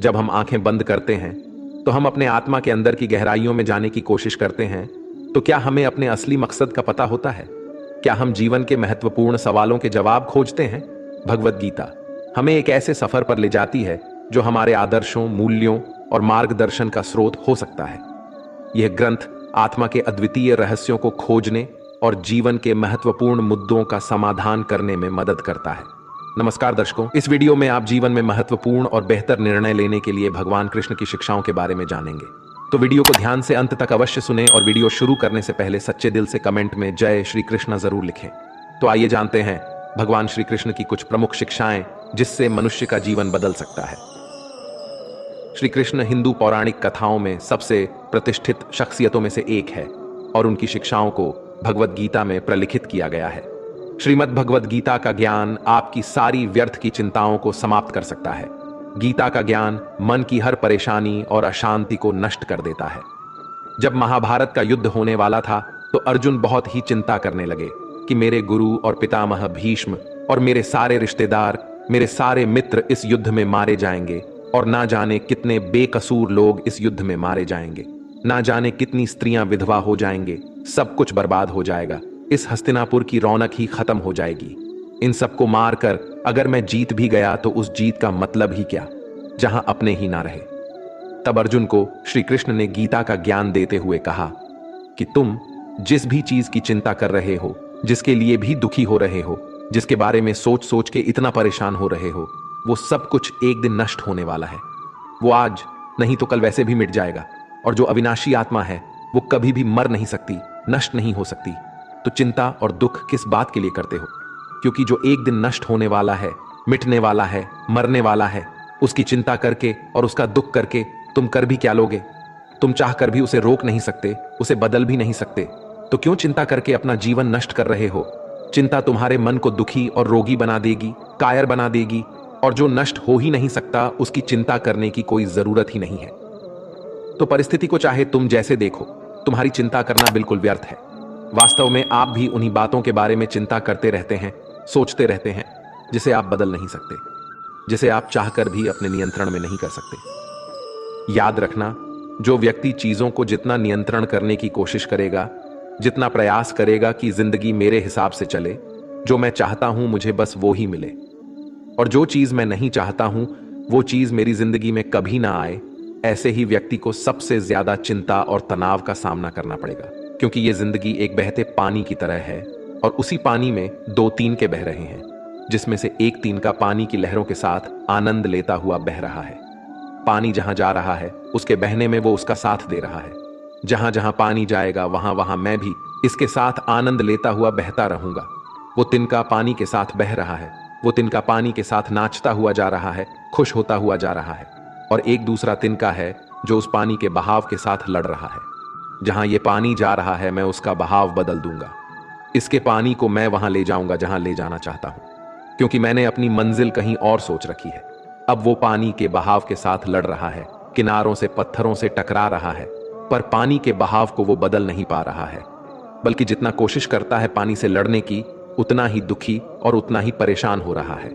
जब हम आंखें बंद करते हैं तो हम अपने आत्मा के अंदर की गहराइयों में जाने की कोशिश करते हैं। तो क्या हमें अपने असली मकसद का पता होता है? क्या हम जीवन के महत्वपूर्ण सवालों के जवाब खोजते हैं? भगवत गीता हमें एक ऐसे सफर पर ले जाती है जो हमारे आदर्शों, मूल्यों और मार्गदर्शन का स्रोत हो सकता है। यह ग्रंथ आत्मा के अद्वितीय रहस्यों को खोजने और जीवन के महत्वपूर्ण मुद्दों का समाधान करने में मदद करता है। नमस्कार दर्शकों, इस वीडियो में आप जीवन में महत्वपूर्ण और बेहतर निर्णय लेने के लिए भगवान कृष्ण की शिक्षाओं के बारे में जानेंगे। तो वीडियो को ध्यान से अंत तक अवश्य सुनें और वीडियो शुरू करने से पहले सच्चे दिल से कमेंट में जय श्री कृष्ण जरूर लिखें। तो आइए जानते हैं भगवान श्री कृष्ण की कुछ प्रमुख शिक्षाएं जिससे मनुष्य का जीवन बदल सकता है। श्री कृष्ण हिंदू पौराणिक कथाओं में सबसे प्रतिष्ठित शख्सियतों में से एक है और उनकी शिक्षाओं को भगवत गीता में प्रलिखित किया गया है। श्रीमद् भगवत गीता का ज्ञान आपकी सारी व्यर्थ की चिंताओं को समाप्त कर सकता है। गीता का ज्ञान मन की हर परेशानी और अशांति को नष्ट कर देता है। जब महाभारत का युद्ध होने वाला था तो अर्जुन बहुत ही चिंता करने लगे कि मेरे गुरु और पितामह भीष्म और मेरे सारे रिश्तेदार, मेरे सारे मित्र इस युद्ध में मारे जाएंगे और ना जाने कितने बेकसूर लोग इस युद्ध में मारे जाएंगे, ना जाने कितनी स्त्रियां विधवा हो जाएंगे, सब कुछ बर्बाद हो जाएगा, इस हस्तिनापुर की रौनक ही खत्म हो जाएगी। इन सबको मारकर अगर मैं जीत भी गया तो उस जीत का मतलब ही क्या, जहां अपने ही ना रहे। तब अर्जुन को श्री कृष्ण ने गीता का ज्ञान देते हुए कहा कि तुम जिस भी चीज की चिंता कर रहे हो, जिसके लिए भी दुखी हो रहे हो, जिसके बारे में सोच सोच के इतना परेशान हो रहे हो, वो सब कुछ एक दिन नष्ट होने वाला है। वो आज नहीं तो कल वैसे भी मिट जाएगा। और जो अविनाशी आत्मा है वो कभी भी मर नहीं सकती, नष्ट नहीं हो सकती। तो चिंता और दुख किस बात के लिए करते हो? क्योंकि जो एक दिन नष्ट होने वाला है, मिटने वाला है, मरने वाला है, उसकी चिंता करके और उसका दुख करके तुम कर भी क्या लोगे? तुम चाह कर भी उसे रोक नहीं सकते, उसे बदल भी नहीं सकते। तो क्यों चिंता करके अपना जीवन नष्ट कर रहे हो? चिंता तुम्हारे मन को दुखी और रोगी बना देगी, कायर बना देगी, और जो नष्ट हो ही नहीं सकता उसकी चिंता करने की कोई जरूरत ही नहीं है। तो परिस्थिति को चाहे तुम जैसे देखो, तुम्हारी चिंता करना बिल्कुल व्यर्थ है। वास्तव में आप भी उन्हीं बातों के बारे में चिंता करते रहते हैं, सोचते रहते हैं, जिसे आप बदल नहीं सकते, जिसे आप चाहकर भी अपने नियंत्रण में नहीं कर सकते। याद रखना, जो व्यक्ति चीजों को जितना नियंत्रण करने की कोशिश करेगा, जितना प्रयास करेगा कि जिंदगी मेरे हिसाब से चले, जो मैं चाहता हूं मुझे बस वो ही मिले, और जो चीज मैं नहीं चाहता हूं वो चीज मेरी जिंदगी में कभी ना आए, ऐसे ही व्यक्ति को सबसे ज्यादा चिंता और तनाव का सामना करना पड़ेगा। क्योंकि ये जिंदगी एक बहते पानी की तरह है और उसी पानी में दो तीन के बह रहे हैं, जिसमें से एक तीन का पानी की लहरों के साथ आनंद लेता हुआ बह रहा है। पानी जहां जा रहा है उसके बहने में वो उसका साथ दे रहा है। जहां जहां पानी जाएगा वहां वहां मैं भी इसके साथ आनंद लेता हुआ बहता रहूंगा। वो तिनका पानी के साथ बह रहा है, वो तिनका पानी के साथ नाचता हुआ जा रहा है, खुश होता हुआ जा रहा है। और एक दूसरा तिनका है जो उस पानी के बहाव के साथ लड़ रहा है। जहां ये पानी जा रहा है मैं उसका बहाव बदल दूंगा, इसके पानी को मैं वहां ले जाऊंगा जहां ले जाना चाहता हूं, क्योंकि मैंने अपनी मंजिल कहीं और सोच रखी है। अब वो पानी के बहाव के साथ लड़ रहा है, किनारों से पत्थरों से टकरा रहा है, पर पानी के बहाव को वो बदल नहीं पा रहा है, बल्कि जितना कोशिश करता है पानी से लड़ने की, उतना ही दुखी और उतना ही परेशान हो रहा है।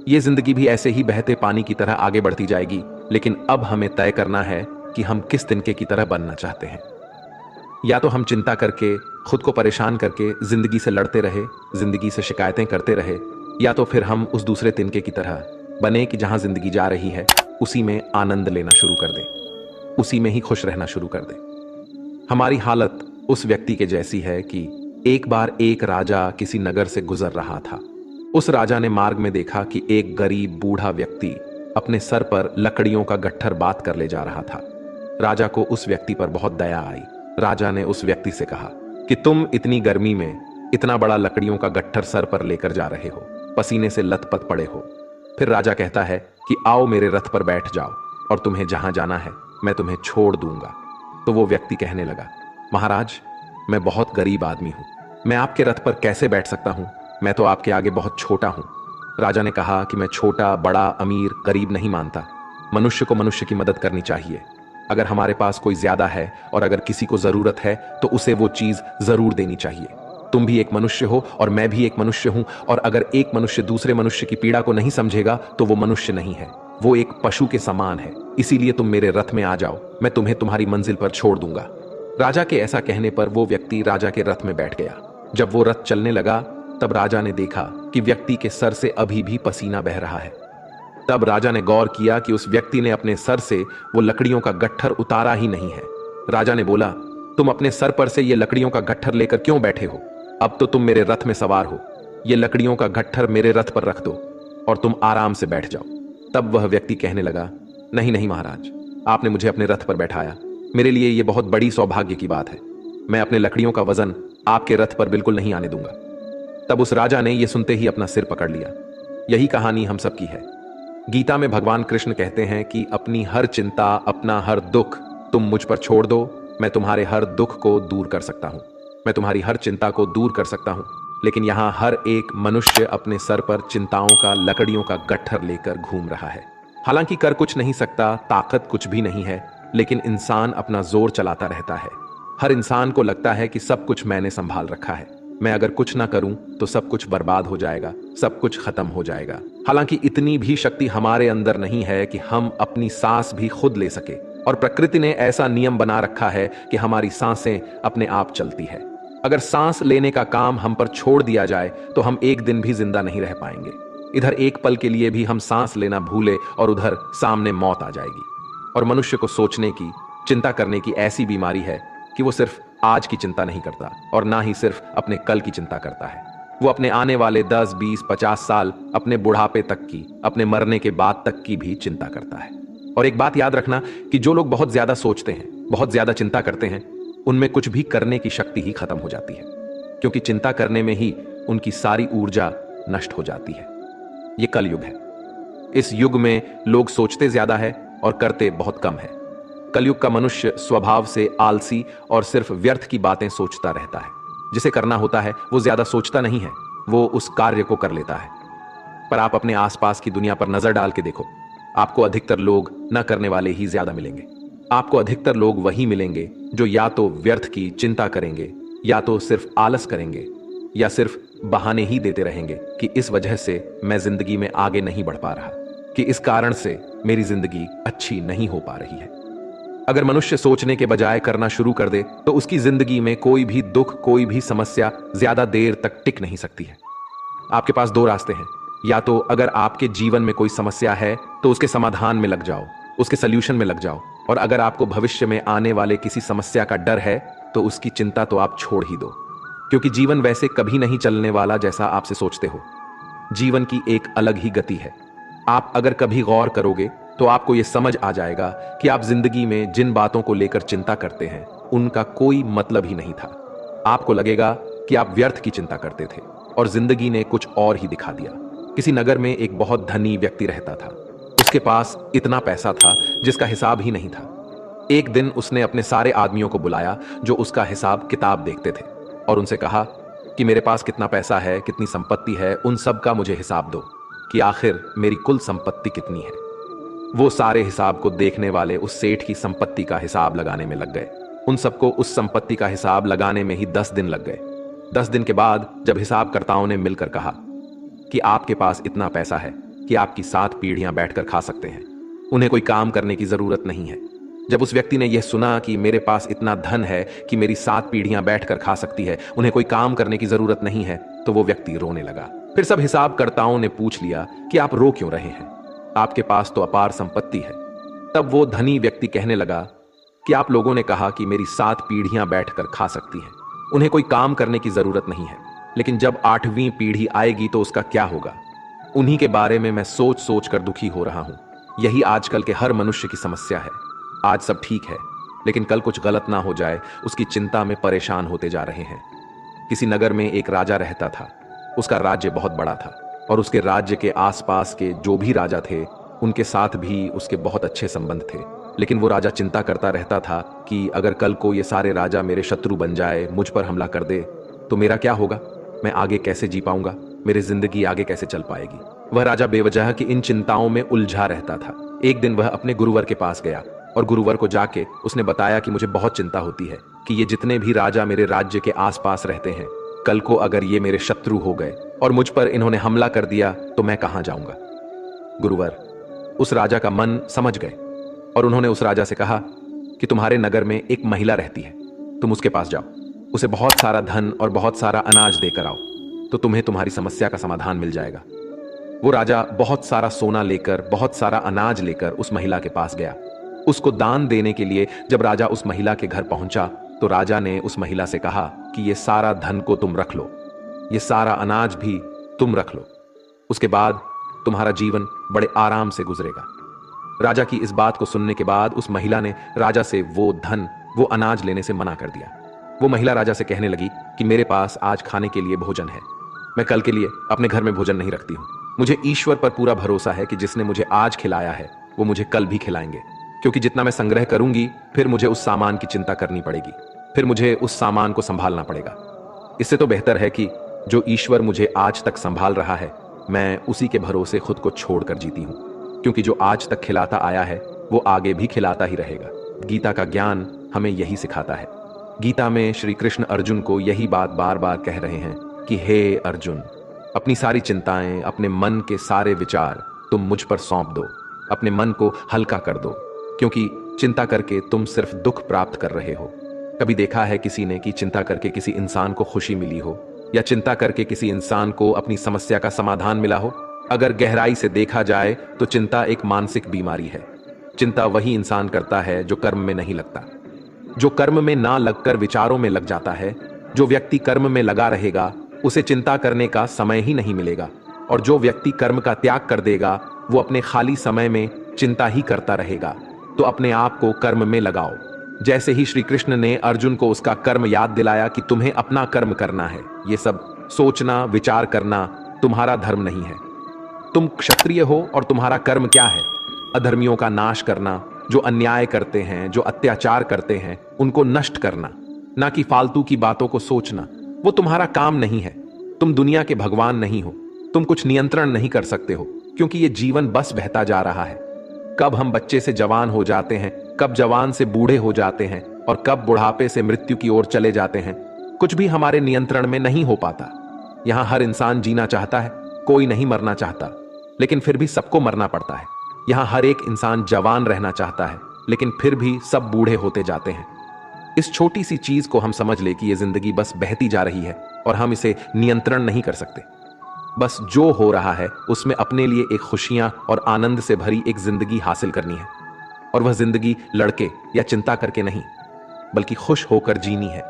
ये जिंदगी भी ऐसे ही बहते पानी की तरह आगे बढ़ती जाएगी, लेकिन अब हमें तय करना है कि हम किस तिनके की तरह बनना चाहते हैं। या तो हम चिंता करके, खुद को परेशान करके जिंदगी से लड़ते रहे, जिंदगी से शिकायतें करते रहे, या तो फिर हम उस दूसरे तिनके की तरह बने कि जहां जिंदगी जा रही है उसी में आनंद लेना शुरू कर दें, उसी में ही खुश रहना शुरू कर दें। हमारी हालत उस व्यक्ति के जैसी है कि एक बार एक राजा किसी नगर से गुजर रहा था। उस राजा ने मार्ग में देखा कि एक गरीब बूढ़ा व्यक्ति अपने सर पर लकड़ियों का गट्ठर बात कर ले जा रहा था। राजा को उस व्यक्ति पर बहुत दया आई। राजा ने उस व्यक्ति से कहा कि तुम इतनी गर्मी में इतना बड़ा लकड़ियों का गट्ठर सर पर लेकर जा रहे हो, पसीने से लथपथ पड़े हो। फिर राजा कहता है कि आओ मेरे रथ पर बैठ जाओ और तुम्हें जहां जाना है मैं तुम्हें छोड़ दूंगा। तो वो व्यक्ति कहने लगा, महाराज मैं बहुत गरीब आदमी हूं, मैं आपके रथ पर कैसे बैठ सकता हूं, मैं तो आपके आगे बहुत छोटा हूं। राजा ने कहा कि मैं छोटा, बड़ा, अमीर, गरीब नहीं मानता। मनुष्य को मनुष्य की मदद करनी चाहिए। अगर हमारे पास कोई ज्यादा है और अगर किसी को जरूरत है तो उसे वो चीज जरूर देनी चाहिए। तुम भी एक मनुष्य हो और मैं भी एक मनुष्य हूं, और अगर एक मनुष्य दूसरे मनुष्य की पीड़ा को नहीं समझेगा तो वो मनुष्य नहीं है। वो एक पशु के समान है, इसीलिए तुम मेरे रथ में आ जाओ, मैं तुम्हें तुम्हारी मंजिल पर छोड़ दूंगा। राजा के ऐसा कहने पर वो व्यक्ति राजा के रथ में बैठ गया। जब वो रथ चलने लगा तब राजा ने देखा कि व्यक्ति के सर से अभी भी पसीना बह रहा है। तब राजा ने गौर किया कि उस व्यक्ति ने अपने सर से वो लकड़ियों का गट्ठर उतारा ही नहीं है। राजा ने बोला, तुम अपने सर पर से ये लकड़ियों का गट्ठर लेकर क्यों बैठे हो? अब तो तुम मेरे रथ में सवार हो, ये लकड़ियों का गट्ठर मेरे रथ पर रख दो और तुम आराम से बैठ जाओ। तब वह व्यक्ति कहने लगा, नहीं नहीं महाराज, आपने मुझे अपने रथ पर बैठाया, मेरे लिए यह बहुत बड़ी सौभाग्य की बात है। मैं अपने लकड़ियों का वजन आपके रथ पर बिल्कुल नहीं आने दूंगा। तब उस राजा ने यह सुनते ही अपना सिर पकड़ लिया। यही कहानी हम सबकी है। गीता में भगवान कृष्ण कहते हैं कि अपनी हर चिंता, अपना हर दुख तुम मुझ पर छोड़ दो, मैं तुम्हारे हर दुख को दूर कर सकता हूं, मैं तुम्हारी हर चिंता को दूर कर सकता हूं। लेकिन यहां हर एक मनुष्य अपने सर पर चिंताओं का, लकड़ियों का गट्ठर लेकर घूम रहा है। हालांकि कर कुछ नहीं सकता, ताकत कुछ भी नहीं है, लेकिन इंसान अपना जोर चलाता रहता है। हर इंसान को लगता है कि सब कुछ मैंने संभाल रखा है, मैं अगर कुछ ना करूं तो सब कुछ बर्बाद हो जाएगा, सब कुछ खत्म हो जाएगा। हालांकि इतनी भी शक्ति हमारे अंदर नहीं है कि हम अपनी सांस भी खुद ले सके, और प्रकृति ने ऐसा नियम बना रखा है कि हमारी सांसें अपने आप चलती है। अगर सांस लेने का काम हम पर छोड़ दिया जाए तो हम एक दिन भी जिंदा नहीं रह पाएंगे। इधर एक पल के लिए भी हम सांस लेना भूले और उधर सामने मौत आ जाएगी। और मनुष्य को सोचने की, चिंता करने की ऐसी बीमारी है कि वो सिर्फ आज की चिंता नहीं करता और ना ही सिर्फ अपने कल की चिंता करता है, वो अपने आने वाले 10, 20, 50 साल, अपने बुढ़ापे तक की, अपने मरने के बाद तक की भी चिंता करता है। और एक बात याद रखना कि जो लोग बहुत ज्यादा सोचते हैं, बहुत ज्यादा चिंता करते हैं, उनमें कुछ भी करने की शक्ति ही खत्म हो जाती है, क्योंकि चिंता करने में ही उनकी सारी ऊर्जा नष्ट हो जाती है। यह कलयुग है। इस युग में लोग सोचते ज्यादा है और करते बहुत कम है। कलयुग का मनुष्य स्वभाव से आलसी और सिर्फ व्यर्थ की बातें सोचता रहता है। जिसे करना होता है वो ज्यादा सोचता नहीं है, वो उस कार्य को कर लेता है। पर आप अपने आसपास की दुनिया पर नजर डाल के देखो, आपको अधिकतर लोग न करने वाले ही ज्यादा मिलेंगे। आपको अधिकतर लोग वही मिलेंगे जो या तो व्यर्थ की चिंता करेंगे, या तो सिर्फ आलस करेंगे, या सिर्फ बहाने ही देते रहेंगे कि इस वजह से मैं जिंदगी में आगे नहीं बढ़ पा रहा, कि इस कारण से मेरी जिंदगी अच्छी नहीं हो पा रही है। अगर मनुष्य सोचने के बजाय करना शुरू कर दे तो उसकी जिंदगी में कोई भी दुख, कोई भी समस्या ज्यादा देर तक टिक नहीं सकती है। आपके पास दो रास्ते हैं, या तो अगर आपके जीवन में कोई समस्या है तो उसके समाधान में लग जाओ, उसके सल्यूशन में लग जाओ, और अगर आपको भविष्य में आने वाले किसी समस्या का डर है तो उसकी चिंता तो आप छोड़ ही दो, क्योंकि जीवन वैसे कभी नहीं चलने वाला जैसा आपसे सोचते हो। जीवन की एक अलग ही गति है। आप अगर कभी गौर करोगे तो आपको यह समझ आ जाएगा कि आप जिंदगी में जिन बातों को लेकर चिंता करते हैं उनका कोई मतलब ही नहीं था। आपको लगेगा कि आप व्यर्थ की चिंता करते थे और जिंदगी ने कुछ और ही दिखा दिया। किसी नगर में एक बहुत धनी व्यक्ति रहता था। उसके पास इतना पैसा था जिसका हिसाब ही नहीं था। एक दिन उसने अपने सारे आदमियों को बुलाया जो उसका हिसाब किताब देखते थे, और उनसे कहा कि मेरे पास कितना पैसा है, कितनी संपत्ति है, उन सब का मुझे हिसाब दो कि आखिर मेरी कुल संपत्ति कितनी है। वो सारे हिसाब को देखने वाले उस सेठ की संपत्ति का हिसाब लगाने में लग गए। उन सबको उस संपत्ति का हिसाब लगाने में ही 10 दिन लग गए। 10 दिन के बाद जब हिसाबकर्ताओं ने मिलकर कहा कि आपके पास इतना पैसा है कि आपकी 7 पीढ़ियां बैठकर खा सकते हैं, उन्हें कोई काम करने की जरूरत नहीं है। जब उस व्यक्ति ने यह सुना कि मेरे पास इतना धन है कि मेरी 7 पीढ़ियां बैठकर खा सकती है, उन्हें कोई काम करने की जरूरत नहीं है, तो वो व्यक्ति रोने लगा। फिर सब हिसाबकर्ताओं ने पूछ लिया कि आप रो क्यों रहे हैं, आपके पास तो अपार संपत्ति है। तब वो धनी व्यक्ति कहने लगा कि आप लोगों ने कहा कि मेरी 7 पीढ़ियां बैठकर खा सकती हैं, उन्हें कोई काम करने की जरूरत नहीं है, लेकिन जब 8वीं पीढ़ी आएगी तो उसका क्या होगा? उन्हीं के बारे में मैं सोच सोच कर दुखी हो रहा हूं। यही आजकल के हर मनुष्य की समस्या है। आज सब ठीक है, लेकिन कल कुछ गलत ना हो जाए, उसकी चिंता में परेशान होते जा रहे हैं। किसी नगर में एक राजा रहता था। उसका राज्य बहुत बड़ा था और उसके राज्य के आसपास के जो भी राजा थे उनके साथ भी उसके बहुत अच्छे संबंध थे। लेकिन वो राजा चिंता करता रहता था कि अगर कल को ये सारे राजा मेरे शत्रु बन जाए, मुझ पर हमला कर दे, तो मेरा क्या होगा? मैं आगे कैसे जी पाऊंगा? मेरी जिंदगी आगे कैसे चल पाएगी? वह राजा बेवजह की इन चिंताओं में उलझा रहता था। एक दिन वह अपने गुरुवर के पास गया और गुरुवर को जाके उसने बताया कि मुझे बहुत चिंता होती है कि ये जितने भी राजा मेरे राज्य के आसपास रहते हैं, कल को अगर ये मेरे शत्रु हो गए और मुझ पर इन्होंने हमला कर दिया तो मैं कहां जाऊंगा? गुरुवर, उस राजा का मन समझ गए और उन्होंने उस राजा से कहा कि तुम्हारे नगर में एक महिला रहती है, तुम उसके पास जाओ, उसे बहुत सारा धन और बहुत सारा अनाज देकर आओ, तो तुम्हें तुम्हारी समस्या का समाधान मिल जाएगा। वो राजा बहुत सारा सोना लेकर, बहुत सारा अनाज लेकर उस महिला के पास गया। उसको दान देने के लिए जब राजा उस महिला के घर पहुंचा तो राजा ने उस महिला से कहा कि ये सारा धन को तुम रख लो, ये सारा अनाज भी तुम रख लो, उसके बाद तुम्हारा जीवन बड़े आराम से गुजरेगा। राजा की इस बात को सुनने के बाद उस महिला ने राजा से वो धन, वो अनाज लेने से मना कर दिया। वो महिला राजा से कहने लगी कि मेरे पास आज खाने के लिए भोजन है, मैं कल के लिए अपने घर में भोजन नहीं रखती हूँ। मुझे ईश्वर पर पूरा भरोसा है कि जिसने मुझे आज खिलाया है वो मुझे कल भी खिलाएंगे, क्योंकि जितना मैं संग्रह करूंगी फिर मुझे उस सामान की चिंता करनी पड़ेगी, फिर मुझे उस सामान को संभालना पड़ेगा। इससे तो बेहतर है कि जो ईश्वर मुझे आज तक संभाल रहा है मैं उसी के भरोसे खुद को छोड़कर जीती हूँ, क्योंकि जो आज तक खिलाता आया है वो आगे भी खिलाता ही रहेगा। गीता का ज्ञान हमें यही सिखाता है। गीता में श्री कृष्ण अर्जुन को यही बात बार बार कह रहे हैं कि हे अर्जुन, अपनी सारी चिंताएं, अपने मन के सारे विचार तुम मुझ पर सौंप दो, अपने मन को हल्का कर दो, क्योंकि चिंता करके तुम सिर्फ दुख प्राप्त कर रहे हो। कभी देखा है किसी ने कि चिंता करके किसी इंसान को खुशी मिली हो, या चिंता करके किसी इंसान को अपनी समस्या का समाधान मिला हो? अगर गहराई से देखा जाए तो चिंता एक मानसिक बीमारी है। चिंता वही इंसान करता है जो कर्म में नहीं लगता, जो कर्म में ना लगकर विचारों में लग जाता है। जो व्यक्ति कर्म में लगा रहेगा उसे चिंता करने का समय ही नहीं मिलेगा, और जो व्यक्ति कर्म का त्याग कर देगा वो अपने खाली समय में चिंता ही करता रहेगा। तो अपने आप को कर्म में लगाओ। जैसे ही श्री कृष्ण ने अर्जुन को उसका कर्म याद दिलाया कि तुम्हें अपना कर्म करना है, ये सब सोचना विचार करना तुम्हारा धर्म नहीं है। तुम क्षत्रिय हो और तुम्हारा कर्म क्या है? अधर्मियों का नाश करना, जो अन्याय करते हैं, जो अत्याचार करते हैं, उनको नष्ट करना, ना कि फालतू की बातों को सोचना। वो तुम्हारा काम नहीं है। तुम दुनिया के भगवान नहीं हो, तुम कुछ नियंत्रण नहीं कर सकते हो, क्योंकि ये जीवन बस बहता जा रहा है। कब हम बच्चे से जवान हो जाते हैं, कब जवान से बूढ़े हो जाते हैं, और कब बुढ़ापे से मृत्यु की ओर चले जाते हैं, कुछ भी हमारे नियंत्रण में नहीं हो पाता। यहां हर इंसान जीना चाहता है, कोई नहीं मरना चाहता, लेकिन फिर भी सबको मरना पड़ता है। यहां हर एक इंसान जवान रहना चाहता है, लेकिन फिर भी सब बूढ़े होते जाते हैं। इस छोटी सी चीज को हम समझ ले कि ये जिंदगी बस बहती जा रही है और हम इसे नियंत्रण नहीं कर सकते। बस जो हो रहा है उसमें अपने लिए एक खुशियां और आनंद से भरी एक जिंदगी हासिल करनी है, और वह जिंदगी लड़के या चिंता करके नहीं, बल्कि खुश होकर जीनी है।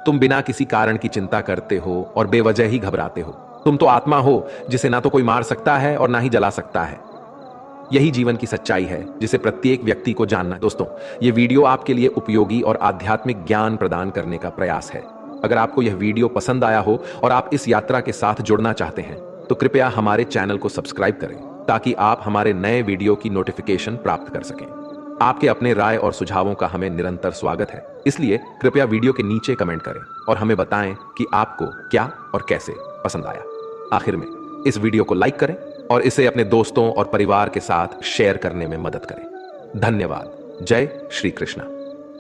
तुम बिना किसी कारण की चिंता करते हो और बेवजह ही घबराते हो। तुम तो आत्मा हो जिसे ना तो कोई मार सकता है और ना ही जला सकता है। यही जीवन की सच्चाई है जिसे प्रत्येक व्यक्ति को जानना है। दोस्तों, ये वीडियो आपके लिए उपयोगी और आध्यात्मिक ज्ञान प्रदान करने का प्रयास है। अगर आपको यह वीडियो पसंद आया हो और आप इस यात्रा के साथ जुड़ना चाहते हैं तो कृपया हमारे चैनल को सब्सक्राइब करें, ताकि आप हमारे नए वीडियो की नोटिफिकेशन प्राप्त कर सकें। आपके अपने राय और सुझावों का हमें निरंतर स्वागत है, इसलिए कृपया वीडियो के नीचे कमेंट करें और हमें बताएं कि आपको क्या और कैसे पसंद आया। आखिर में इस वीडियो को लाइक करें और इसे अपने दोस्तों और परिवार के साथ शेयर करने में मदद करें। धन्यवाद। जय श्री कृष्ण।